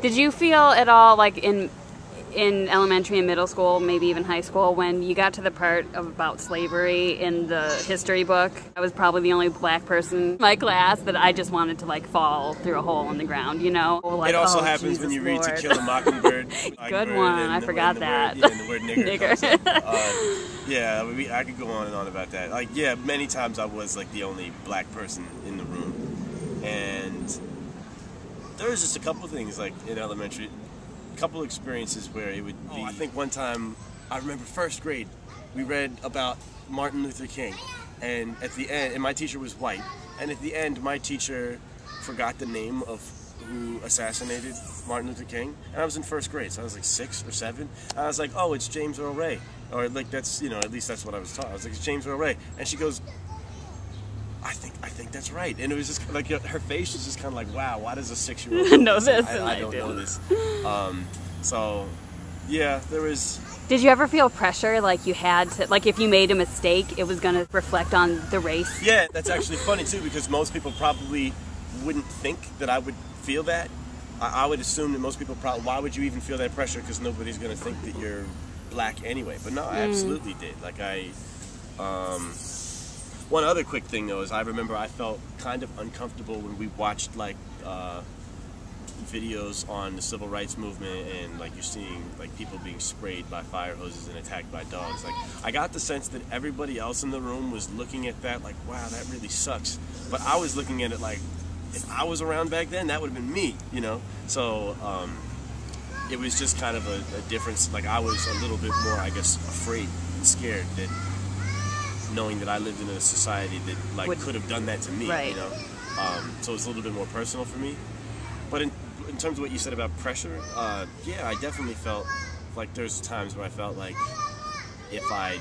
Did you feel at all like in elementary and middle school, maybe even high school, when you got to the part about slavery in the history book? I was probably the only black person in my class that I just wanted to like fall through a hole in the ground, you know? Like, it also happens Jesus when you read Lord. To Kill a Mockingbird. Good one, I forgot that. And the word nigger. Nigger. Yeah, I could go on and on about that. Like, yeah, many times I was like the only black person in the room, and there was just a couple things like in elementary. Couple experiences where it would be. I think one time, I remember first grade, we read about Martin Luther King, and at the end, and my teacher was white, and at the end, my teacher forgot the name of who assassinated Martin Luther King, and I was in first grade, so I was like 6 or 7, and I was like, oh, it's James Earl Ray, or like that's, you know, at least that's what I was taught. I was like, it's James Earl Ray, and she goes, I think that's right, and it was just like her face was just kind of like, wow, why does a 6-year-old know this? I don't know this. So yeah, there was. Did you ever feel pressure, like you had to, like if you made a mistake, it was going to reflect on the race? Yeah, that's actually funny too, because most people probably wouldn't think that I would feel that. I would assume that most people probably, why would you even feel that pressure? Because nobody's going to think that you're black anyway. But no, I absolutely did. Like one other quick thing though is I remember I felt kind of uncomfortable when we watched like videos on the civil rights movement, and like you're seeing like people being sprayed by fire hoses and attacked by dogs. Like I got the sense that everybody else in the room was looking at that like, wow, that really sucks. But I was looking at it like, if I was around back then, that would have been me, you know? So it was just kind of a difference. Like I was a little bit more, I guess, afraid and scared that knowing that I lived in a society that like could have done that to me, right. You know? So it's a little bit more personal for me. But in terms of what you said about pressure, yeah, I definitely felt like there's times where I felt like if I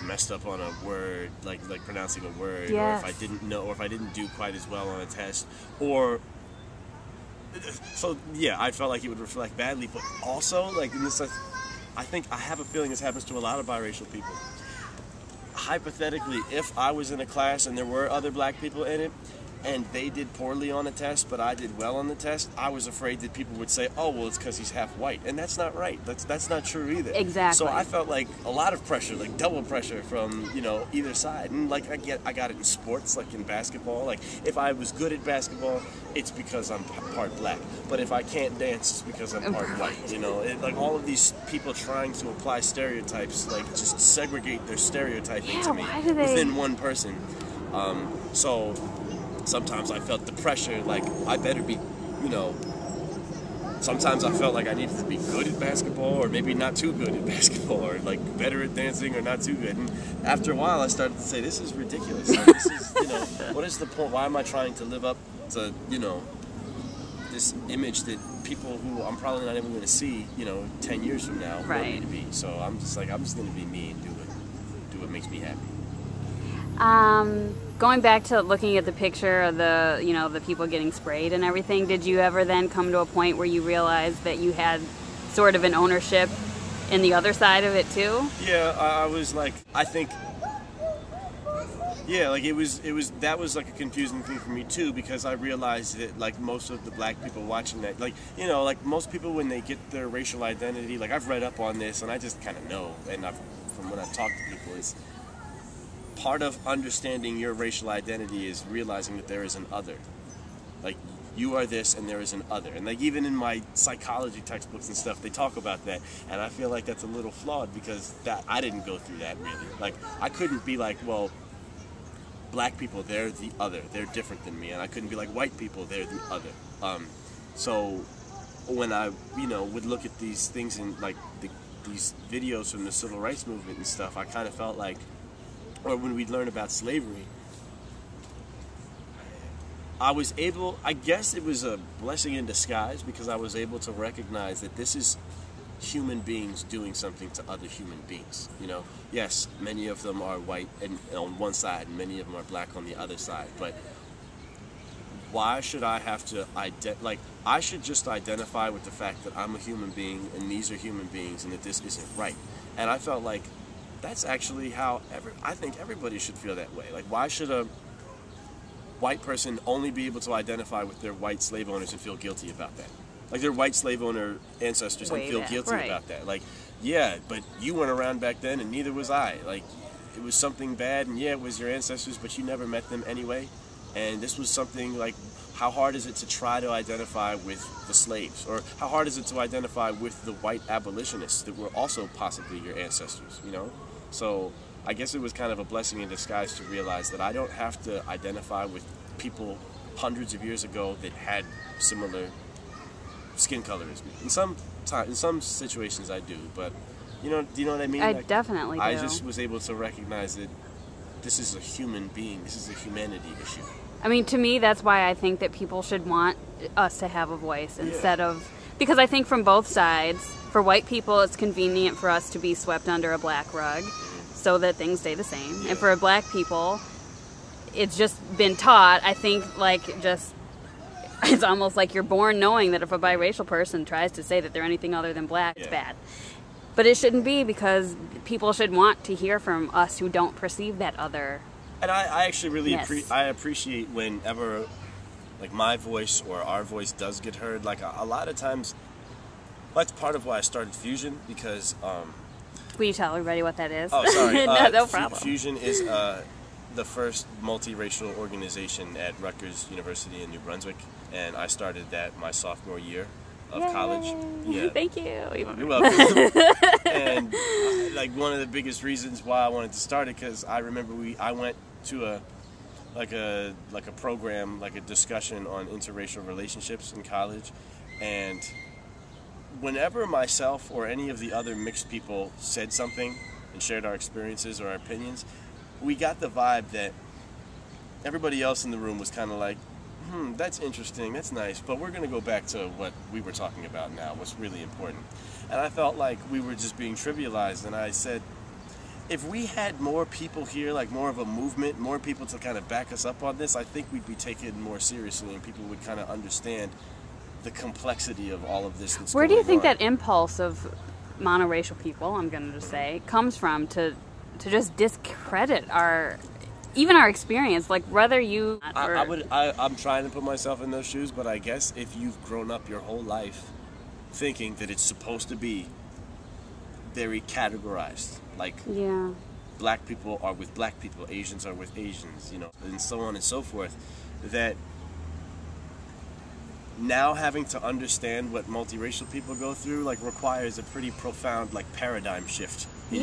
messed up on a word, like pronouncing a word, yes. or if I didn't know, or if I didn't do quite as well on a test, or so yeah, I felt like it would reflect badly. But also, like in this, I think I have a feeling this happens to a lot of biracial people. Hypothetically, if I was in a class and there were other black people in it, and they did poorly on a test, but I did well on the test, I was afraid that people would say, oh, well, it's because he's half white. And that's not right. That's not true either. Exactly. So I felt like a lot of pressure, like double pressure from, you know, either side. And like I got it in sports, like in basketball. Like if I was good at basketball, it's because I'm part black. But if I can't dance, it's because I'm part white. You know, like all of these people trying to apply stereotypes, like just segregate their stereotyping to me within one person. So sometimes I felt the pressure, like I better be, you know, sometimes I felt like I needed to be good at basketball or maybe not too good at basketball or like better at dancing or not too good. And after a while I started to say, this is ridiculous. Like, this is, you know, what is the point? Why am I trying to live up to, you know, this image that people who I'm probably not even going to see, you know, 10 years from now want me to be. So I'm just like, I'm just going to be me and do what makes me happy. Going back to looking at the picture of the, you know, the people getting sprayed and everything, did you ever then come to a point where you realized that you had sort of an ownership in the other side of it too? Yeah, I was like, I think, yeah, like that was like a confusing thing for me too, because I realized that like most of the black people watching that, like, you know, like most people when they get their racial identity, like I've read up on this and I just kind of know, and from when I've talked to people, is part of understanding your racial identity is realizing that there is an other. Like, you are this and there is an other. And like even in my psychology textbooks and stuff, they talk about that. And I feel like that's a little flawed because I didn't go through that really. Like, I couldn't be like, well, black people, they're the other. They're different than me. And I couldn't be like, white people, they're the other. So when I, you know, would look at these things in like these videos from the civil rights movement and stuff, I kind of felt like, or when we learn about slavery, I was able, I guess it was a blessing in disguise because I was able to recognize that this is human beings doing something to other human beings. You know, yes, many of them are white and on one side and many of them are black on the other side, but why should I have to, I should just identify with the fact that I'm a human being and these are human beings and that this isn't right. And I felt like that's actually how I think everybody should feel that way. Like, why should a white person only be able to identify with their white slave owners and feel guilty about that? like their white slave owner ancestors and feel guilty about that. Like, yeah, but you weren't around back then, and neither was I. Like, it was something bad, and yeah, it was your ancestors, but you never met them anyway. And this was something like, how hard is it to try to identify with the slaves? Or how hard is it to identify with the white abolitionists that were also possibly your ancestors, you know? So I guess it was kind of a blessing in disguise to realize that I don't have to identify with people hundreds of years ago that had similar skin color as me. In some situations I do, but do you know what I mean? I definitely do. I just was able to recognize that this is a human being. This is a humanity issue. I mean, to me, that's why I think that people should want us to have a voice instead of... Because I think from both sides, for white people, it's convenient for us to be swept under a black rug so that things stay the same. And for black people, it's just been taught, I think, like, just... It's almost like you're born knowing that if a biracial person tries to say that they're anything other than black, it's bad. But it shouldn't be, because people should want to hear from us who don't perceive that other... And I actually really appreciate whenever, like, my voice or our voice does get heard. Like, a lot of times, that's part of why I started Fusion, because... Will you tell everybody what that is? Oh, sorry. No problem. Fusion is the first multiracial organization at Rutgers University in New Brunswick, and I started that my sophomore year of college. Yeah. Thank you. You're welcome. And like, one of the biggest reasons why I wanted to start it, because I remember I went to a program, like a discussion on interracial relationships in college, and whenever myself or any of the other mixed people said something and shared our experiences or our opinions, we got the vibe that everybody else in the room was kind of like, that's interesting, that's nice, but we're going to go back to what we were talking about now, what's really important. And I felt like we were just being trivialized, and I said, if we had more people here, like more of a movement, more people to kind of back us up on this, I think we'd be taken more seriously, and people would kind of understand the complexity of all of this that's Where do you think on. that impulse of monoracial people, I'm going to say, comes from to just discredit even our experience, like whether you... I'm trying to put myself in those shoes, but I guess if you've grown up your whole life thinking that it's supposed to be very categorized, like black people are with black people, Asians are with Asians, and so on and so forth, that now having to understand what multiracial people go through, like, requires a pretty profound, like, paradigm shift in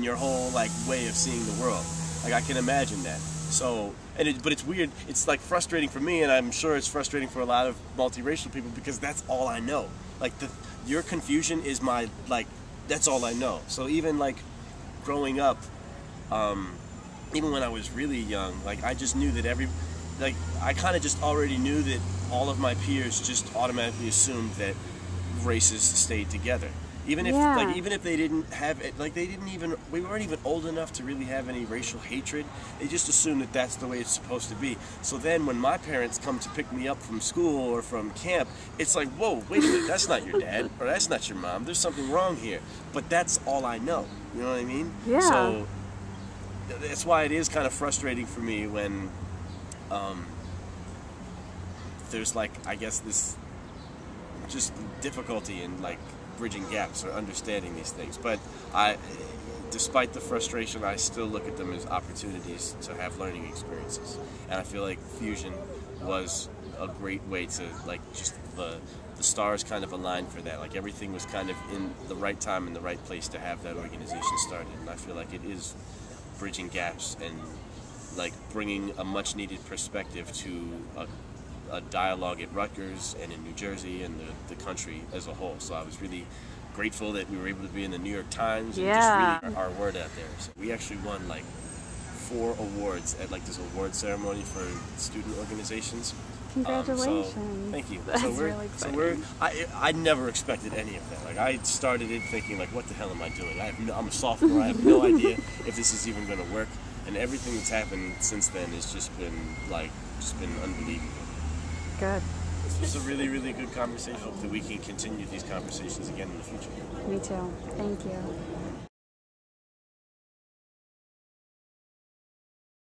your whole like way of seeing the world. Like, I can imagine that. So, but it's weird. It's like frustrating for me, and I'm sure it's frustrating for a lot of multiracial people, because that's all I know. Like, your confusion is my, like, that's all I know. So even like growing up, even when I was really young, like, I just knew that I kind of just already knew that all of my peers just automatically assumed that races stayed together. Even if they didn't have it, like, we weren't even old enough to really have any racial hatred. They just assumed that that's the way it's supposed to be. So then when my parents come to pick me up from school or from camp, it's like, whoa, wait a minute, that's not your dad, or that's not your mom. There's something wrong here. But that's all I know. You know what I mean? Yeah. So that's why it is kind of frustrating for me when there's, like, I guess this just difficulty in, like, bridging gaps or understanding these things. But despite the frustration, I still look at them as opportunities to have learning experiences. And I feel like Fusion was a great way to, like, just the stars kind of aligned for that. Like, everything was kind of in the right time and the right place to have that organization started. And I feel like it is bridging gaps and, like, bringing a much needed perspective to a dialogue at Rutgers and in New Jersey and the country as a whole. So I was really grateful that we were able to be in the New York Times and just really our word out there. So we actually won like 4 awards at like this award ceremony for student organizations. Congratulations. So, thank you. That's really exciting. I never expected any of that. Like, I started it thinking, like, what the hell am I doing? I'm a sophomore. I have no idea if this is even going to work. And everything that's happened since then has just been unbelievable. Good. This was a really, really good conversation. That we can continue these conversations again in the future. Me too. Thank you.